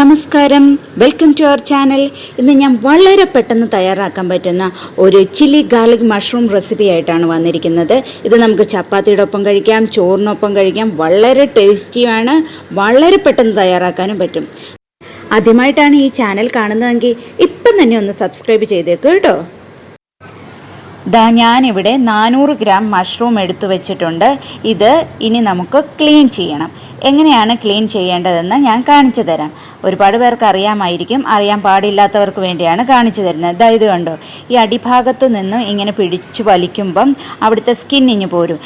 നമസ്കാരം, welcome to our channel. ഇന്ന് ഞാൻ വളരെ പെട്ടെന്ന് തയ്യാറാക്കാൻ പറ്റുന്ന ഒരു ചില്ലി ഗാർലിക് മഷ്റൂം റെസിപ്പി ആയിട്ടാണ് വന്നിരിക്കുന്നത്. ഇത് നമുക്ക് ചപ്പാത്തിയുടെ ഒപ്പം കഴിക്കാം, ചോറിനൊപ്പം കഴിക്കാം. വളരെ ടേസ്റ്റിയാണ്, വളരെ പെട്ടെന്ന് തയ്യാറാക്കാനും പറ്റും. ആദ്യമായിട്ടാണ് ഈ ചാനൽ കാണുന്നതെങ്കിൽ ഇപ്പം തന്നെ ഒന്ന് സബ്സ്ക്രൈബ് ചെയ്തേക്ക് കേട്ടോ. ഞാനിവിടെ 400 ഗ്രാം മഷ്റൂം എടുത്തു വെച്ചിട്ടുണ്ട്. ഇത് ഇനി നമുക്ക് ക്ലീൻ ചെയ്യണം. എങ്ങനെയാണ് ക്ലീൻ ചെയ്യേണ്ടതെന്ന് ഞാൻ കാണിച്ചു തരാം. ഒരുപാട് പേർക്ക് അറിയാമായിരിക്കും, അറിയാൻ പാടില്ലാത്തവർക്ക് വേണ്ടിയാണ് കാണിച്ചു തരുന്നത്. ഇത് കണ്ടോ, ഈ അടിഭാഗത്തു നിന്നും ഇങ്ങനെ പിടിച്ച് വലിക്കുമ്പം അവിടുത്തെ സ്കിന്നിഞ്ഞ് പോരും.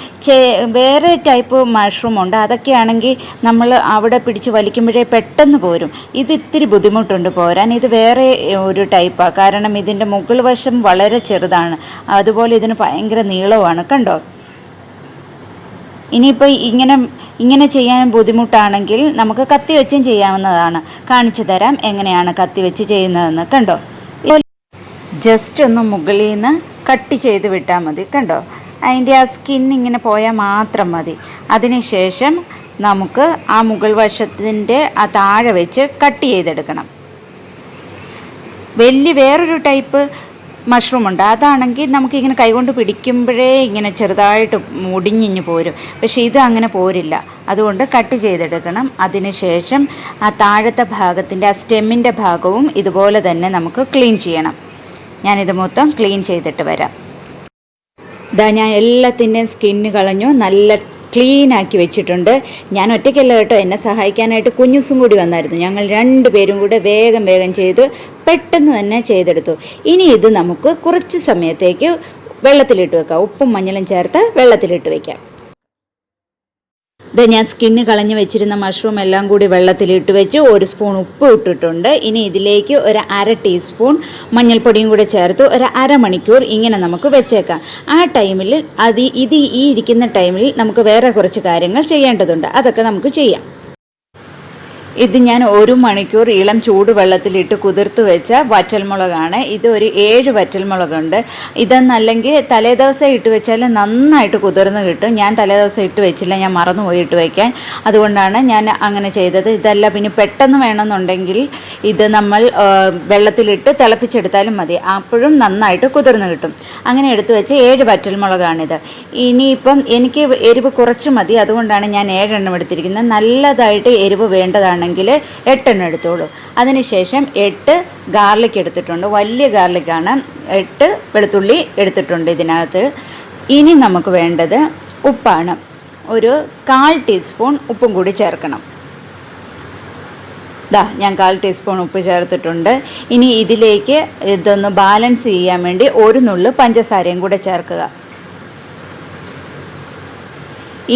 വേറെ ടൈപ്പ് മഷ്റൂം ഉണ്ട്, അതൊക്കെയാണെങ്കിൽ നമ്മൾ അവിടെ പിടിച്ച് വലിക്കുമ്പോഴേ പെട്ടെന്ന് പോരും. ഇത് ഇത്തിരി ബുദ്ധിമുട്ടുണ്ട് പോരാൻ. ഇത് വേറെ ഒരു ടൈപ്പാണ്, കാരണം ഇതിൻ്റെ മുകൾ വശം വളരെ ചെറുതാണ്, അതുപോലെ ഇതിന് ഭയങ്കര നീളമാണ്. കണ്ടോ, ഇനിയിപ്പോൾ ഇങ്ങനെ ചെയ്യാൻ ബുദ്ധിമുട്ടാണെങ്കിൽ നമുക്ക് കത്തി വെച്ചും ചെയ്യാവുന്നതാണ്. കാണിച്ചു തരാം എങ്ങനെയാണ് കത്തി വെച്ച് ചെയ്യുന്നതെന്ന്. കണ്ടോ, ജസ്റ്റ് ഒന്ന് മുകളിൽ നിന്ന് കട്ട് ചെയ്ത് വിട്ടാൽ മതി. കണ്ടോ, അതിൻ്റെ ആ സ്കിൻ ഇങ്ങനെ പോയാൽ മാത്രം മതി. അതിനുശേഷം നമുക്ക് ആ മുകൾ വശത്തിൻ്റെ ആ താഴെ വെച്ച് കട്ട് ചെയ്തെടുക്കണം. വേറൊരു ടൈപ്പ് മഷ്റൂം ഉണ്ട്, അതാണെങ്കിൽ നമുക്കിങ്ങനെ കൈകൊണ്ട് പിടിക്കുമ്പോഴേ ഇങ്ങനെ ചെറുതായിട്ട് മുടിഞ്ഞിഞ്ഞ് പോരും. പക്ഷേ ഇത് അങ്ങനെ പോരില്ല, അതുകൊണ്ട് കട്ട് ചെയ്തെടുക്കണം. അതിനുശേഷം ആ താഴത്തെ ഭാഗത്തിൻ്റെ ആ സ്റ്റെമ്മിൻ്റെ ഭാഗവും ഇതുപോലെ തന്നെ നമുക്ക് ക്ലീൻ ചെയ്യണം. ഞാനിത് മൊത്തം ക്ലീൻ ചെയ്തിട്ട് വരാം. ഞാൻ എല്ലാത്തിൻ്റെയും സ്കിന്ന് കളഞ്ഞു, നല്ല ക്ലീനാക്കി വെച്ചിട്ടുണ്ട്. ഞാൻ ഒറ്റയ്ക്കല്ല കേട്ടോ, എന്നെ സഹായിക്കാനായിട്ട് കുഞ്ഞുസും കൂടി വന്നായിരുന്നു. ഞങ്ങൾ 2 പേരും കൂടെ വേഗം ചെയ്ത് പെട്ടെന്ന് തന്നെ ചെയ്തെടുത്തു. ഇനി ഇത് നമുക്ക് കുറച്ച് സമയത്തേക്ക് വെള്ളത്തിലിട്ട് വെക്കാം. ഉപ്പും മഞ്ഞളും ചേർത്ത് വെള്ളത്തിലിട്ട് വയ്ക്കാം. ഞാൻ സ്കിന്ന് കളഞ്ഞ് വെച്ചിരുന്ന മഷ്റൂം എല്ലാം കൂടി വെള്ളത്തിലിട്ട് വെച്ച് 1 സ്പൂൺ ഉപ്പ് ഇട്ടിട്ടുണ്ട്. ഇനി ഇതിലേക്ക് ഒരു 1/2 ടീസ്പൂൺ മഞ്ഞൾപ്പൊടിയും കൂടെ ചേർത്ത് ഒരു അരമണിക്കൂർ ഇങ്ങനെ നമുക്ക് വെച്ചേക്കാം. ആ ടൈമിൽ ഈ ഇരിക്കുന്ന ടൈമിൽ നമുക്ക് വേറെ കുറച്ച് കാര്യങ്ങൾ ചെയ്യേണ്ടതുണ്ട്, അതൊക്കെ നമുക്ക് ചെയ്യാം. ഇത് ഞാൻ 1 മണിക്കൂർ ഇളം ചൂട് വെള്ളത്തിലിട്ട് കുതിർത്ത് വെച്ച വറ്റൽമുളകാണ്. ഇത് ഒരു 7 വറ്റൽമുളകുണ്ട്. ഇതെന്നല്ലെങ്കിൽ തലേദിവസം ഇട്ട് വെച്ചാൽ നന്നായിട്ട് കുതിർന്ന് കിട്ടും. ഞാൻ തലേദിവസം ഇട്ട് വെച്ചില്ല, ഞാൻ മറന്നുപോയി ഇട്ട് വയ്ക്കാൻ, അതുകൊണ്ടാണ് ഞാൻ അങ്ങനെ ചെയ്തത്. ഇതല്ല, പിന്നെ പെട്ടെന്ന് വേണമെന്നുണ്ടെങ്കിൽ ഇത് നമ്മൾ വെള്ളത്തിലിട്ട് തിളപ്പിച്ചെടുത്താലും മതി, അപ്പോഴും നന്നായിട്ട് കുതിർന്ന് കിട്ടും. അങ്ങനെ എടുത്തു വെച്ച് 7 വറ്റൽമുളകാണിത്. ഇനിയിപ്പം എനിക്ക് എരിവ് കുറച്ച് മതി, അതുകൊണ്ടാണ് ഞാൻ 7 എണ്ണം എടുത്തിരിക്കുന്നത്. നല്ലതായിട്ട് എരിവ് വേണ്ടതാണ് 8 എണ്ണം എടുത്തോളൂ. അതിനുശേഷം 8 ഗാർലിക് എടുത്തിട്ടുണ്ട്, വലിയ ഗാർലിക്കാണ്. 8 വെളുത്തുള്ളി എടുത്തിട്ടുണ്ട് ഇതിനകത്ത്. ഇനി നമുക്ക് വേണ്ടത് ഉപ്പാണ്. ഒരു 1/4 ടീസ്പൂൺ ഉപ്പും കൂടി ചേർക്കണം. ഞാൻ 1/4 ടീസ്പൂൺ ഉപ്പ് ചേർത്തിട്ടുണ്ട്. ഇനി ഇതിലേക്ക് ഇതൊന്ന് ബാലൻസ് ചെയ്യാൻ വേണ്ടി 1 നുള്ള് പഞ്ചസാരയും കൂടെ ചേർക്കുക.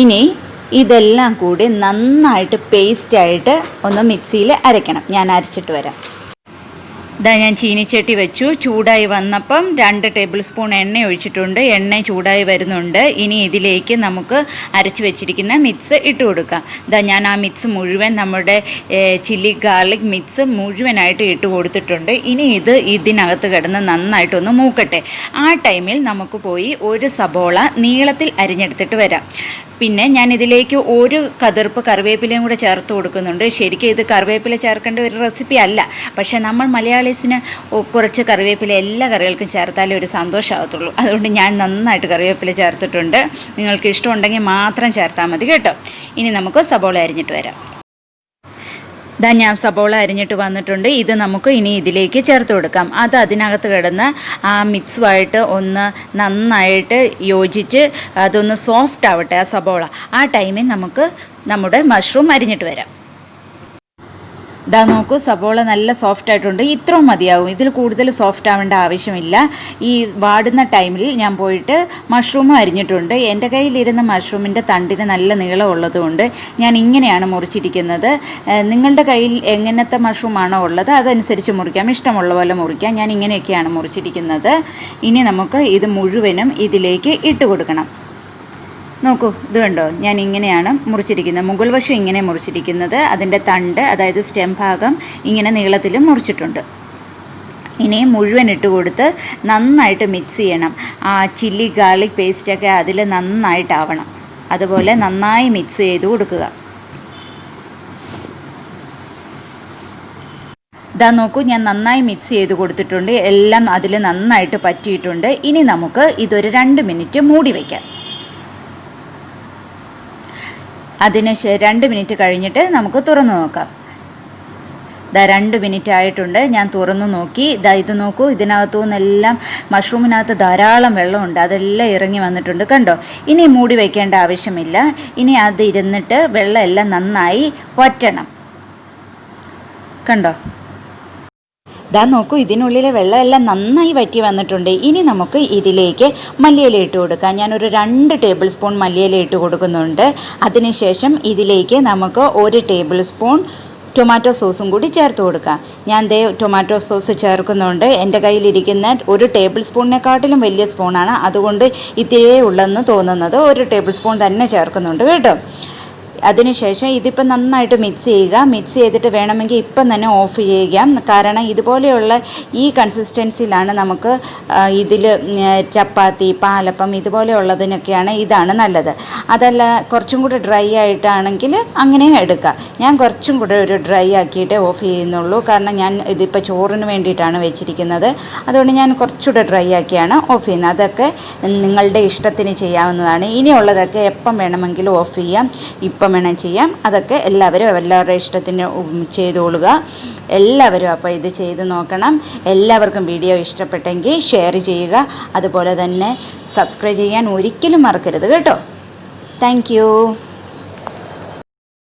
ഇനി ഇതെല്ലാം കൂടി നന്നായിട്ട് പേസ്റ്റായിട്ട് ഒന്ന് മിക്സിയിൽ അരയ്ക്കണം. ഞാൻ അരച്ചിട്ട് വരാം. ഞാൻ ചീനിച്ചട്ടി വെച്ചു. ചൂടായി വന്നപ്പം 2 ടേബിൾ സ്പൂൺ എണ്ണ ഒഴിച്ചിട്ടുണ്ട്. എണ്ണ ചൂടായി വരുന്നുണ്ട്. ഇനി ഇതിലേക്ക് നമുക്ക് അരച്ച് വെച്ചിരിക്കുന്ന മിക്സ് ഇട്ട് കൊടുക്കാം. ഞാൻ ആ മിക്സ് മുഴുവൻ, നമ്മുടെ ചില്ലി ഗാർലിക് മിക്സ് മുഴുവനായിട്ട് ഇട്ട് കൊടുത്തിട്ടുണ്ട്. ഇനി ഇതിനകത്ത് കിടന്ന് നന്നായിട്ടൊന്ന് മൂക്കട്ടെ. ആ ടൈമിൽ നമുക്ക് പോയി 1 സബോള നീളത്തിൽ അരിഞ്ഞെടുത്തിട്ട് വരാം. പിന്നെ ഞാൻ ഇതിലേക്ക് 1 കതിർപ്പ് കറിവേപ്പിലയും കൂടെ ചേർത്ത് കൊടുക്കുന്നുണ്ട്. ശരിക്കും ഇത് കറിവേപ്പില ചേർക്കേണ്ട ഒരു റെസിപ്പി അല്ല, പക്ഷേ നമ്മൾ മലയാളീസിന് കുറച്ച് കറിവേപ്പില എല്ലാ കറികൾക്കും ചേർത്താലേ ഒരു സന്തോഷമാകത്തുള്ളൂ. അതുകൊണ്ട് ഞാൻ നന്നായിട്ട് കറിവേപ്പില ചേർത്തിട്ടുണ്ട്. നിങ്ങൾക്ക് ഇഷ്ടമുണ്ടെങ്കിൽ മാത്രം ചേർത്താൽ മതി കേട്ടോ. ഇനി നമുക്ക് സബോള അരിഞ്ഞിട്ട് വരാം. ഞാൻ സബോള അരിഞ്ഞിട്ട് വന്നിട്ടുണ്ട്. ഇത് നമുക്ക് ഇനി ഇതിലേക്ക് ചേർത്ത് കൊടുക്കാം. അതിനകത്ത് കിടന്ന് ആ മിക്സുമായിട്ട് ഒന്ന് നന്നായിട്ട് യോജിച്ച് അതൊന്ന് സോഫ്റ്റ് ആവട്ടെ ആ സബോള. ആ ടൈമിൽ നമുക്ക് നമ്മുടെ മഷ്റൂം അരിഞ്ഞിട്ട് വരാം. നോക്കൂ, സബോള നല്ല സോഫ്റ്റ് ആയിട്ടുണ്ട്. ഇത്രയും മതിയാവും, ഇതിൽ കൂടുതൽ സോഫ്റ്റ് ആവേണ്ട ആവശ്യമില്ല. ഈ വാടുന്ന ടൈമിൽ ഞാൻ പോയിട്ട് മഷ്റൂമും അരിഞ്ഞിട്ടുണ്ട്. എൻ്റെ കയ്യിലിരുന്ന മഷ്റൂമിൻ്റെ തണ്ടിന് നല്ല നീളമുള്ളതുകൊണ്ട് ഞാൻ ഇങ്ങനെയാണ് മുറിച്ചിരിക്കുന്നത്. നിങ്ങളുടെ കയ്യിൽ എങ്ങനത്തെ മഷ്റൂമാണോ ഉള്ളത് അതനുസരിച്ച് മുറിക്കാം, ഇഷ്ടമുള്ള പോലെ മുറിക്കാം. ഞാൻ ഇങ്ങനെയൊക്കെയാണ് മുറിച്ചിരിക്കുന്നത്. ഇനി നമുക്ക് ഇത് മുഴുവനും ഇതിലേക്ക് ഇട്ട് കൊടുക്കണം. നോക്കൂ, ഇത് കണ്ടോ, ഞാൻ ഇങ്ങനെയാണ് മുറിച്ചിരിക്കുന്നത്. മുകൾ വശം ഇങ്ങനെ മുറിച്ചിരിക്കുന്നത്, അതിൻ്റെ തണ്ട്, അതായത് സ്റ്റെം ഭാഗം ഇങ്ങനെ നീളത്തിൽ മുറിച്ചിട്ടുണ്ട്. ഇനി മുഴുവൻ ഇട്ട് കൊടുത്ത് നന്നായിട്ട് മിക്സ് ചെയ്യണം. ആ ചില്ലി ഗാർലിക് പേസ്റ്റൊക്കെ അതിൽ നന്നായിട്ടാവണം. അതുപോലെ നന്നായി മിക്സ് ചെയ്ത് കൊടുക്കുക. ഇതാ നോക്കൂ, ഞാൻ നന്നായി മിക്സ് ചെയ്ത് കൊടുത്തിട്ടുണ്ട്. എല്ലാം അതിൽ നന്നായിട്ട് പറ്റിയിട്ടുണ്ട്. ഇനി നമുക്ക് ഇതൊരു 2 മിനിറ്റ് മൂടി വയ്ക്കാം. അതിന് 2 മിനിറ്റ് കഴിഞ്ഞിട്ട് നമുക്ക് തുറന്നു നോക്കാം. ഇതാ 2 മിനിറ്റ് ആയിട്ടുണ്ട്. ഞാൻ തുറന്നു നോക്കി. ഇത് നോക്കൂ, ഇതിനകത്തു നിന്നെല്ലാം മഷ്റൂമിനകത്ത് ധാരാളം വെള്ളമുണ്ട്, അതെല്ലാം ഇറങ്ങി വന്നിട്ടുണ്ട്. കണ്ടോ? ഇനി മൂടി വയ്ക്കേണ്ട ആവശ്യമില്ല. ഇനി അത് ഇരുന്നിട്ട് വെള്ളം എല്ലാം നന്നായി വറ്റണം. കണ്ടോ? ഇതാ നോക്കൂ, ഇതിനുള്ളിലെ വെള്ളമെല്ലാം നന്നായി വറ്റി വന്നിട്ടുണ്ട്. ഇനി നമുക്ക് ഇതിലേക്ക് മല്ലിയില ഇട്ട് കൊടുക്കാം. ഞാനൊരു 2 ടേബിൾ സ്പൂൺ മല്ലിയില ഇട്ട് കൊടുക്കുന്നുണ്ട്. അതിനുശേഷം ഇതിലേക്ക് നമുക്ക് 1 ടേബിൾ സ്പൂൺ ടൊമാറ്റോ സോസും കൂടി ചേർത്ത് കൊടുക്കാം. ഞാൻ ടൊമാറ്റോ സോസ് ചേർക്കുന്നുണ്ട്. എൻ്റെ കയ്യിലിരിക്കുന്ന 1 ടേബിൾ സ്പൂണിനെക്കാട്ടിലും വലിയ സ്പൂണാണ്, അതുകൊണ്ട് ഇത്തിരിയേ ഉള്ളെന്ന് തോന്നുന്നത് 1 ടേബിൾ സ്പൂൺ തന്നെ ചേർക്കുന്നുണ്ട് കേട്ടോ. അതിനുശേഷം ഇതിപ്പോൾ നന്നായിട്ട് മിക്സ് ചെയ്യുക. മിക്സ് ചെയ്തിട്ട് വേണമെങ്കിൽ ഇപ്പം തന്നെ ഓഫ് ചെയ്യുക. കാരണം ഇതുപോലെയുള്ള ഈ കൺസിസ്റ്റൻസിയിലാണ് നമുക്ക് ഇതിൽ ചപ്പാത്തി, പാലപ്പം ഇതുപോലെയുള്ളതിനൊക്കെയാണ് ഇതാണ് നല്ലത്. അതല്ല കുറച്ചും കൂടെ ഡ്രൈ ആയിട്ടാണെങ്കിൽ അങ്ങനെ എടുക്കുക. ഞാൻ കുറച്ചും കൂടെ ഒരു ഡ്രൈ ആക്കിയിട്ടേ ഓഫ് ചെയ്യുന്നുള്ളൂ. കാരണം ഞാൻ ഇതിപ്പോൾ ചോറിന് വേണ്ടിയിട്ടാണ് വെച്ചിരിക്കുന്നത്. അതുകൊണ്ട് ഞാൻ കുറച്ചുകൂടെ ഡ്രൈ ആക്കിയാണ് ഓഫ് ചെയ്യുന്നത്. അതൊക്കെ നിങ്ങളുടെ ഇഷ്ടത്തിന് ചെയ്യാവുന്നതാണ്. ഇനിയുള്ളതൊക്കെ എപ്പം വേണമെങ്കിലും ഓഫ് ചെയ്യാം, ഇപ്പം വേണം ചെയ്യാം. അതൊക്കെ എല്ലാവരുടെ ഇഷ്ടത്തിന് ചെയ്തോളുക. എല്ലാവരും അപ്പോൾ ഇത് ചെയ്ത് നോക്കണം. എല്ലാവർക്കും വീഡിയോ ഇഷ്ടപ്പെട്ടെങ്കിൽ ഷെയർ ചെയ്യുക. അതുപോലെ തന്നെ സബ്സ്ക്രൈബ് ചെയ്യാൻ ഒരിക്കലും മറക്കരുത് കേട്ടോ. താങ്ക്